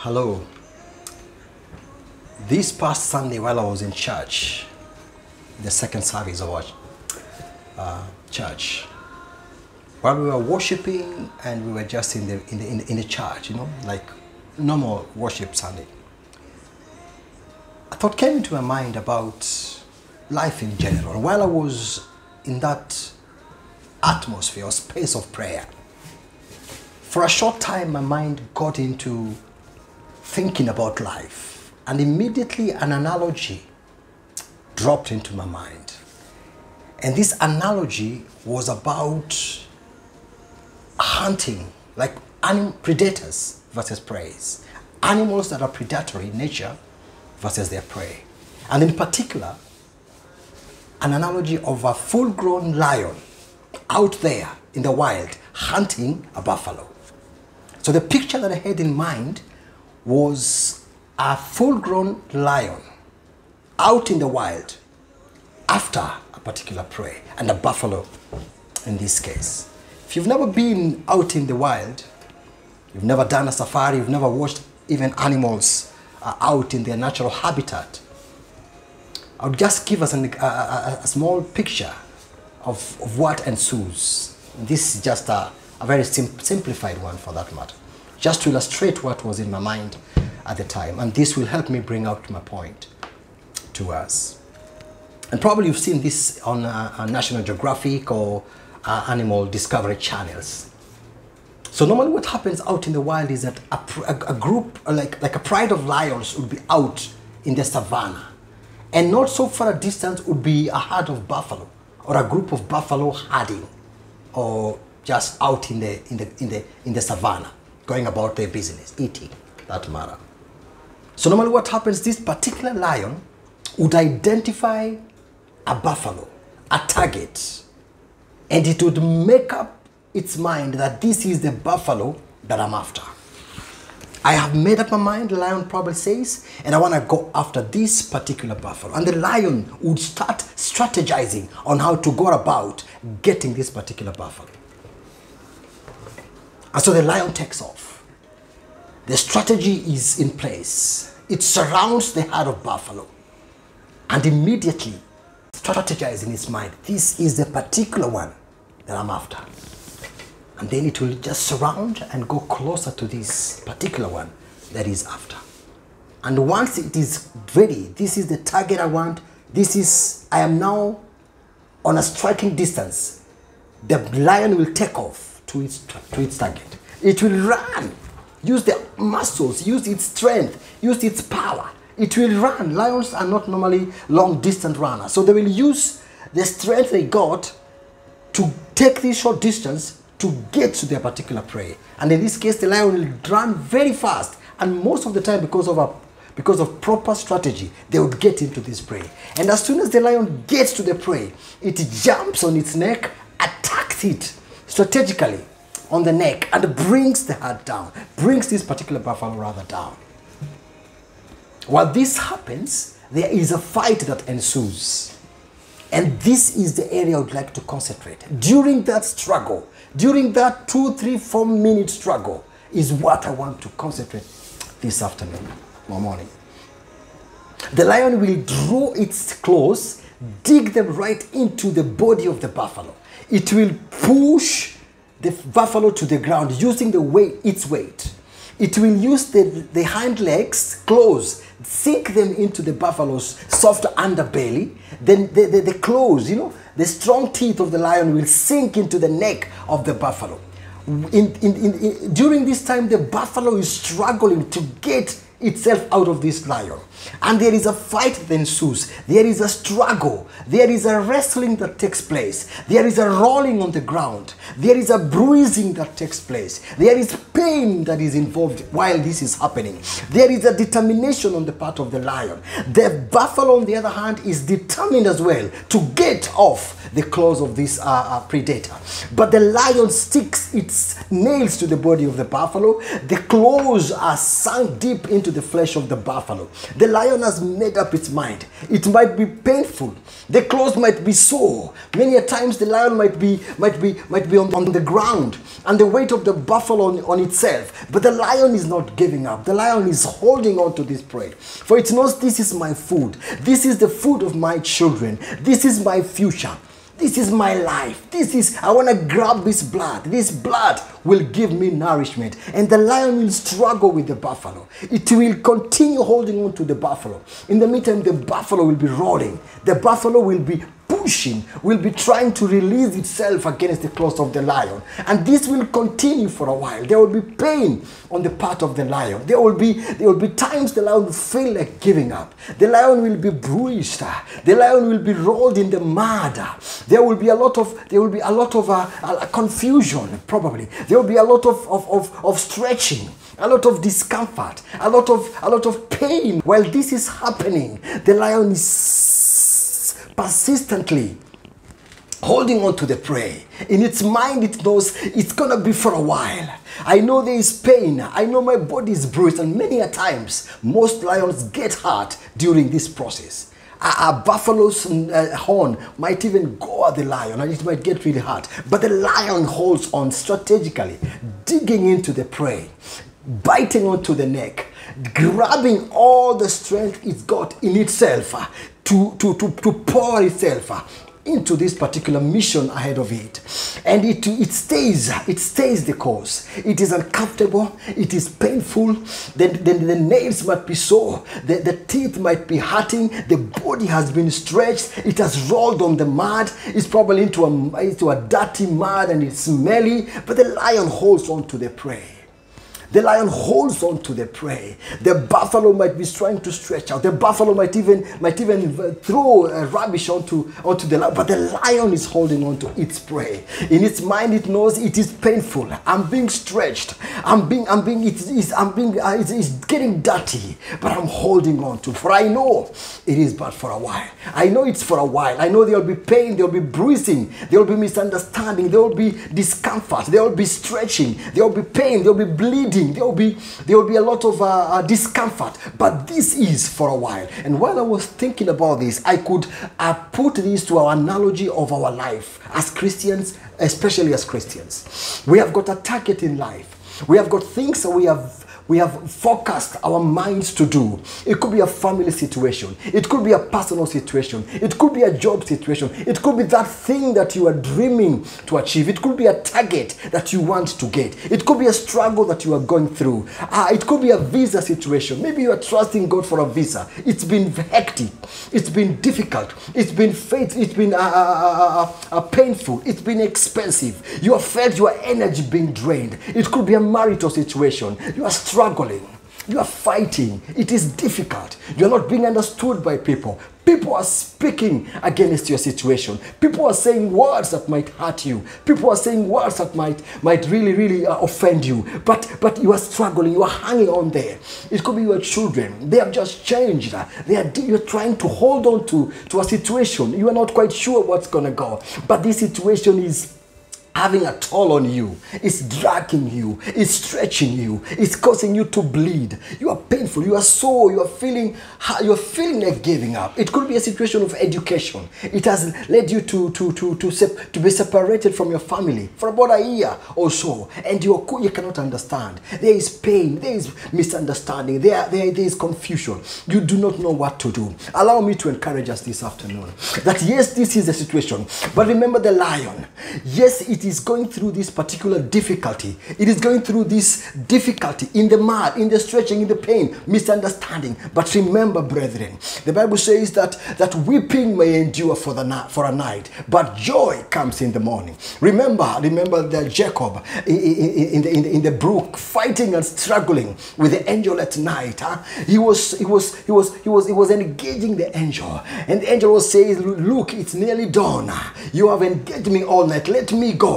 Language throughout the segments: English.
Hello. This past Sunday, while I was in church, the second service of our church, while we were worshiping and we were just in the church, like normal worship Sunday, a thought came into my mind about life in general. And while I was in that atmosphere or space of prayer, for a short time, my mind got into thinking about life, and immediately an analogy dropped into my mind. And this analogy was about hunting, like predators versus prey. Animals that are predatory in nature versus their prey. And in particular, an analogy of a full-grown lion out there in the wild hunting a buffalo. So the picture that I had in mind was a full-grown lion out in the wild after a particular prey, and a buffalo in this case. If you've never been out in the wild, you've never done a safari, you've never watched even animals out in their natural habitat, I would just give us a small picture of what ensues. This is just a very simplified one for that matter, just to illustrate what was in my mind at the time. And this will help me bring out my point to us. And probably you've seen this on National Geographic or Animal Discovery channels. So normally what happens out in the wild is that a group, like a pride of lions would be out in the savannah. And not so far a distance would be a herd of buffalo or a group of buffalo herding, or just out in the savannah, going about their business, eating, that matter. So normally what happens, this particular lion would identify a buffalo, a target, and it would make up its mind that this is the buffalo that I'm after. I have made up my mind, the lion probably says, and I want to go after this particular buffalo. And the lion would start strategizing on how to go about getting this particular buffalo. And so the lion takes off. The strategy is in place. It surrounds the herd of buffalo. And immediately strategizes in its mind, this is the particular one that I'm after. And then it will just surround and go closer to this particular one that is after. And once it is ready, this is the target I want, I am now on a striking distance, the lion will take off to its target. It will run, use the muscles, use its strength, use its power. It will run. Lions are not normally long distance runners, so they will use the strength they got to take this short distance to get to their particular prey. And in this case, the lion will run very fast, and most of the time, because of proper strategy, they would get into this prey. And as soon as the lion gets to the prey, it jumps on its neck, attacks it strategically on the neck, and brings the herd down, brings this particular buffalo rather down. While this happens, there is a fight that ensues. And this is the area I would like to concentrate. During that struggle, during that 2, 3, 4 minute struggle is what I want to concentrate this afternoon or morning. The lion will draw its claws, dig them right into the body of the buffalo. It will push the buffalo to the ground using its weight. It will use the hind legs, claws, sink them into the buffalo's soft underbelly. Then the claws, the strong teeth of the lion will sink into the neck of the buffalo. During this time, the buffalo is struggling to get itself out of this lion. And there is a fight that ensues. There is a struggle. There is a wrestling that takes place. There is a rolling on the ground. There is a bruising that takes place. There is pain that is involved while this is happening. There is a determination on the part of the lion. The buffalo, on the other hand, is determined as well to get off the claws of this predator. But the lion sticks its nails to the body of the buffalo. The claws are sunk deep into into the flesh of the buffalo. The lion has made up its mind. It might be painful. The clothes might be sore. Many a times the lion might be on the ground and the weight of the buffalo on itself. But the lion is not giving up. The lion is holding on to this prey. For it knows this is my food. This is the food of my children. This is my future. This is my life. I want to grab this blood. This blood will give me nourishment. And the lion will struggle with the buffalo. It will continue holding on to the buffalo. In the meantime, the buffalo will be rolling. The buffalo will be pushing, will be trying to release itself against the claws of the lion. And this will continue for a while. There will be pain on the part of the lion. There will be times the lion will feel like giving up. The lion will be bruised. The lion will be rolled in the mud. There will be a lot of confusion, probably. There will be a lot of stretching, a lot of discomfort, a lot of pain. While this is happening, the lion is persistently holding on to the prey. In its mind, it knows it's gonna be for a while. I know there is pain. I know my body is bruised, and many a times, most lions get hurt during this process. A buffalo's horn might even go at the lion, and it might get really hurt. But the lion holds on strategically, digging into the prey, biting onto the neck, grabbing all the strength it's got in itself to pour itself into this particular mission ahead of it. And it stays the course. It is uncomfortable, it is painful, the nails might be sore, the teeth might be hurting, the body has been stretched, it has rolled on the mud, it's probably into a dirty mud and it's smelly, but the lion holds on to the prey. The lion holds on to the prey. The buffalo might be trying to stretch out. The buffalo might even throw rubbish onto the lion, but the lion is holding on to its prey. In its mind, it knows it is painful. I'm being stretched. It's getting dirty, but I'm holding on to. For I know it is but for a while. I know it's for a while. I know there will be pain. There will be bruising. There will be misunderstanding. There will be discomfort. There will be stretching. There will be pain. There will be bleeding. There will be a lot of discomfort, but this is for a while. And while I was thinking about this, I could put this to our analogy of our life as Christians, especially as Christians. We have got a target in life. We have got things that we have focused our minds to do. It could be a family situation. It could be a personal situation. It could be a job situation. It could be that thing that you are dreaming to achieve. It could be a target that you want to get. It could be a struggle that you are going through. It could be a visa situation. Maybe you are trusting God for a visa. It's been hectic. It's been difficult. It's been painful. It's been expensive. You have felt your energy being drained. It could be a marital situation. You are struggling. You are fighting. It is difficult. You are not being understood by people. People are speaking against your situation. People are saying words that might hurt you. People are saying words that might really offend you. But you are struggling. You are hanging on there. It could be your children. They have just changed. You're trying to hold on to a situation. You are not quite sure what's going to go. But this situation is having a toll on you. It's dragging you. It's stretching you. It's causing you to bleed. You are painful. You are sore. You are feeling like giving up. It could be a situation of education. It has led you to be separated from your family for about a year or so, and you cannot understand. There is pain. There is misunderstanding. There is confusion. You do not know what to do. Allow me to encourage us this afternoon that yes, this is the situation, but remember the lion. Yes, it is going through this particular difficulty. It is going through this difficulty in the mud, in the stretching, in the pain, misunderstanding. But remember, brethren, the Bible says that weeping may endure for a night, but joy comes in the morning. Remember that Jacob in the brook, fighting and struggling with the angel at night. He was engaging the angel, and the angel was saying, "Look, it's nearly dawn. You have engaged me all night. Let me go."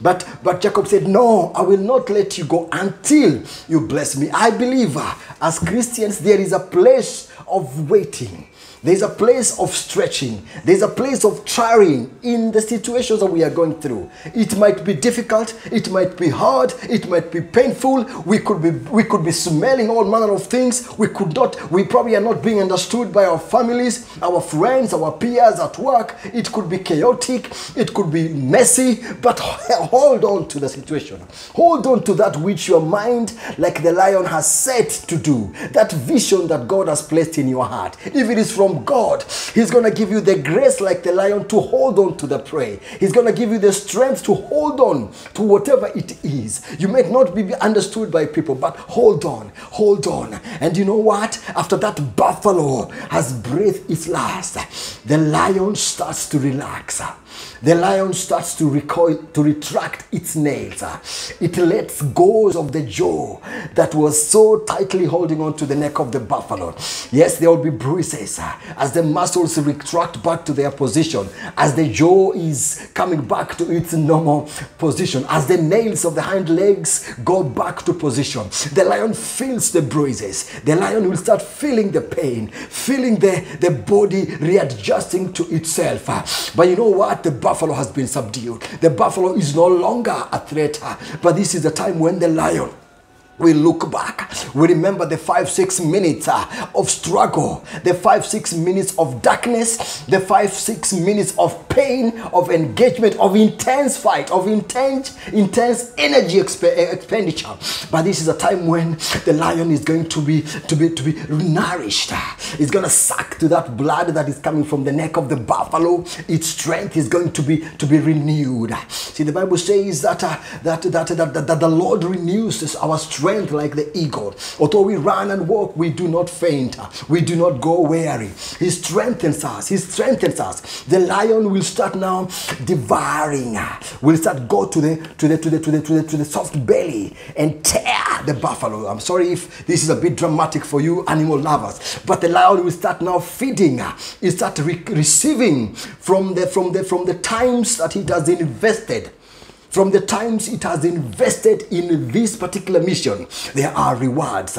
But Jacob said, "No, I will not let you go until you bless me." I believe as Christians there is a place of waiting. There's a place of stretching. There's a place of trying in the situations that we are going through. It might be difficult. It might be hard. It might be painful. We could be smelling all manner of things. We probably are not being understood by our families, our friends, our peers at work. It could be chaotic. It could be messy. But hold on to the situation. Hold on to that which your mind, like the lion, has set to do. That vision that God has placed in your heart. If it is from God, He's going to give you the grace like the lion to hold on to the prey. He's going to give you the strength to hold on to whatever it is. You may not be understood by people, but hold on, hold on. And you know what? After that buffalo has breathed its last, the lion starts to relax. The lion starts to recoil, to retract its nails. It lets go of the jaw that was so tightly holding on to the neck of the buffalo. Yes, there will be bruises as the muscles retract back to their position, as the jaw is coming back to its normal position, as the nails of the hind legs go back to position. The lion feels the bruises. The lion will start feeling the pain, feeling the body readjusting to itself. But you know what? The buffalo has been subdued. The buffalo is no longer a threat. But this is the time when the lion we look back. We remember the 5-6 minutes of struggle, the 5-6 minutes of darkness, the 5-6 minutes of pain, of engagement, of intense fight, of intense energy expenditure. But this is a time when the lion is going to be nourished. It's going to suck to that blood that is coming from the neck of the buffalo. Its strength is going to be renewed. See, the Bible says that the Lord renews our strength like the eagle. Although we run and walk, we do not faint. We do not go weary. He strengthens us. He strengthens us. The lion will start now devouring. Will start go to the soft belly and tear the buffalo. I'm sorry if this is a bit dramatic for you animal lovers, but the lion will start now feeding. He start receiving from the times that it has invested. From the times it has invested in this particular mission, there are rewards.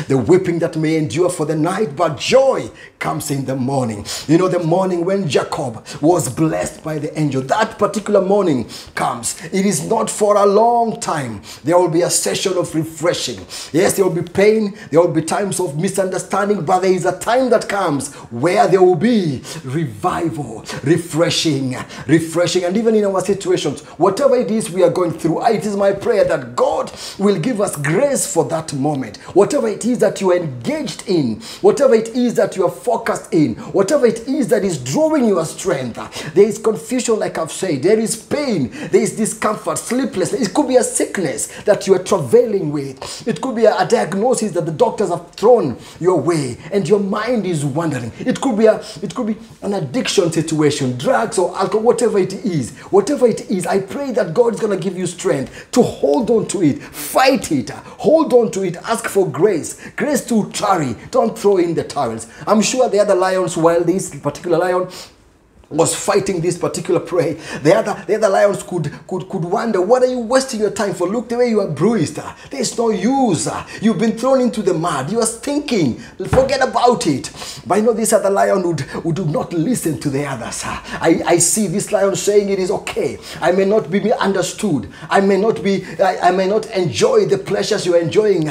The whipping that may endure for the night, but joy comes in the morning. You know, the morning when Jacob was blessed by the angel, that particular morning comes. It is not for a long time. There will be a session of refreshing. Yes, there will be pain. There will be times of misunderstanding, but there is a time that comes where there will be revival, refreshing. And even in our situations, whatever it is we are going through, it is my prayer that God will give us grace for that moment. Whatever it is that you are engaged in, whatever it is that you are focused in, whatever it is that is drawing your strength, there is confusion, like I've said, there is pain, there is discomfort, sleeplessness. It could be a sickness that you are travailing with. It could be a diagnosis that the doctors have thrown your way and your mind is wandering. It could be an addiction situation, drugs or alcohol, whatever it is. I pray that God is going to give you strength to hold on to it, fight it, hold on to it, ask for grace to tarry. Don't throw in the towels. I'm sure the other lions, while this particular lion was fighting this particular prey, the other lions could wonder, what are you wasting your time for? Look the way you are bruised. There's no use. You've been thrown into the mud. You are stinking. Forget about it. But I know this other lion would not listen to the others. I see this lion saying it is okay. I may not be understood. I may not enjoy the pleasures you are enjoying,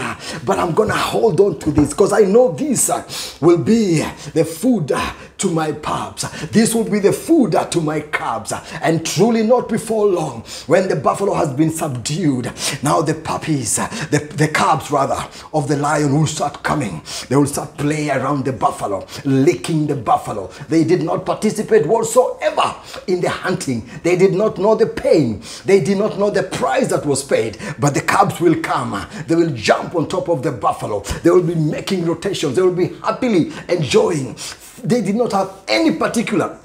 but I'm gonna hold on to this because I know this will be the food to my pups. This will be the food to my calves. And truly not before long, when the buffalo has been subdued, now the puppies, the calves rather, of the lion will start coming. They will start playing around the buffalo, licking the buffalo. They did not participate whatsoever in the hunting. They did not know the pain. They did not know the price that was paid. But the calves will come. They will jump on top of the buffalo. They will be making rotations. They will be happily enjoying. They did not have any particular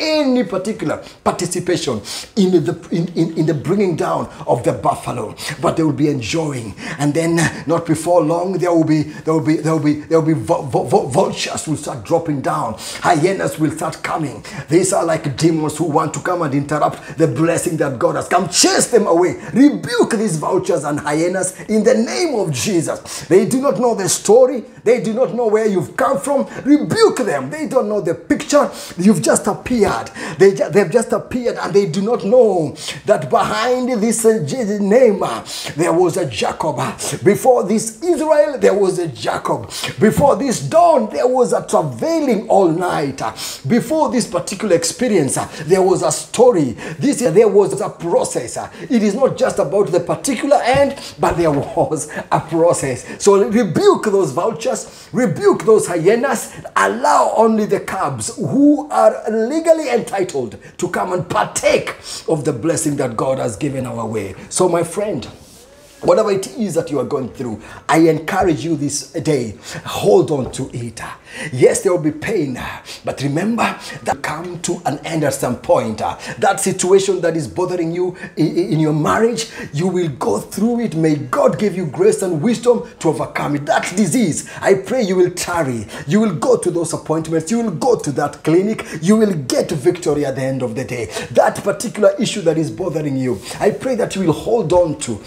participation in the bringing down of the buffalo, but they will be enjoying. And then not before long, there will be vultures will start dropping down. Hyenas will start coming. These are like demons who want to come and interrupt the blessing that God has come. Chase them away. Rebuke these vultures and hyenas in the name of Jesus. They do not know the story. They do not know where you've come from. Rebuke them. They don't know about the picture. You've just appeared. They've just appeared, and they do not know that behind this name there was a Jacob. Before this Israel, there was a Jacob. Before this dawn, there was a travailing all night. Before this particular experience, there was a story. There was a process. It is not just about the particular end, but there was a process. So rebuke those vultures, rebuke those hyenas, allow only the cubs who are legally entitled to come and partake of the blessing that God has given our way. So my friend, whatever it is that you are going through, I encourage you this day, hold on to it. Yes, there will be pain, but remember that come to an end at some point. That situation that is bothering you in your marriage, you will go through it. May God give you grace and wisdom to overcome it. That disease, I pray you will tarry. You will go to those appointments. You will go to that clinic. You will get victory at the end of the day. That particular issue that is bothering you, I pray that you will hold on to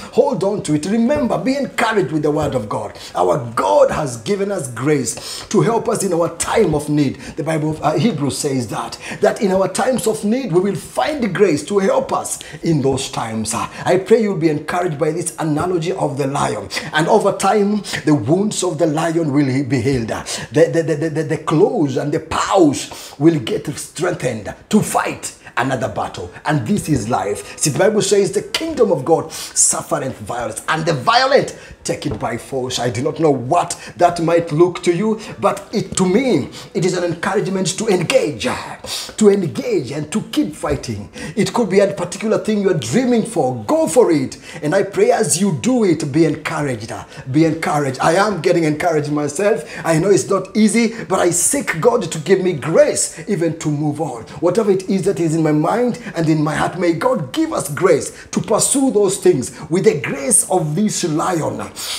it. Remember, be encouraged with the word of God. Our God has given us grace to help us in our time of need. The Bible of Hebrews says that in our times of need, we will find the grace to help us in those times. I pray you'll be encouraged by this analogy of the lion. And over time, the wounds of the lion will be healed. The claws and the paws will get strengthened to fight another battle. And this is life. See, the Bible says the kingdom of God suffereth violence, and the violent take it by force. I do not know what that might look to you, but to me, it is an encouragement to engage and to keep fighting. It could be a particular thing you're dreaming for. Go for it. And I pray as you do it, be encouraged. Be encouraged. I am getting encouraged myself. I know it's not easy, but I seek God to give me grace even to move on. Whatever it is that is in my mind and in my heart, may God give us grace to pursue those things with the grace of this lion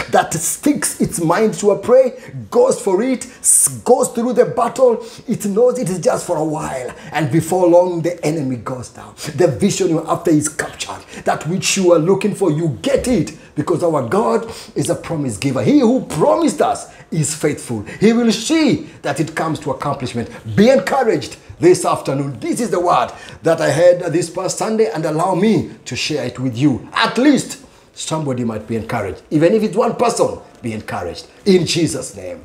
that sticks its mind to a prey, goes for it, goes through the battle. It knows it is just for a while, and before long the enemy goes down. The vision you're after is captured. That which you are looking for, you get it, because our God is a promise giver. He who promised us is faithful. He will see that it comes to accomplishment. Be encouraged this afternoon. This is the word that I heard this past Sunday, and allow me to share it with you. At least somebody might be encouraged. Even if it's one person, be encouraged. In Jesus' name.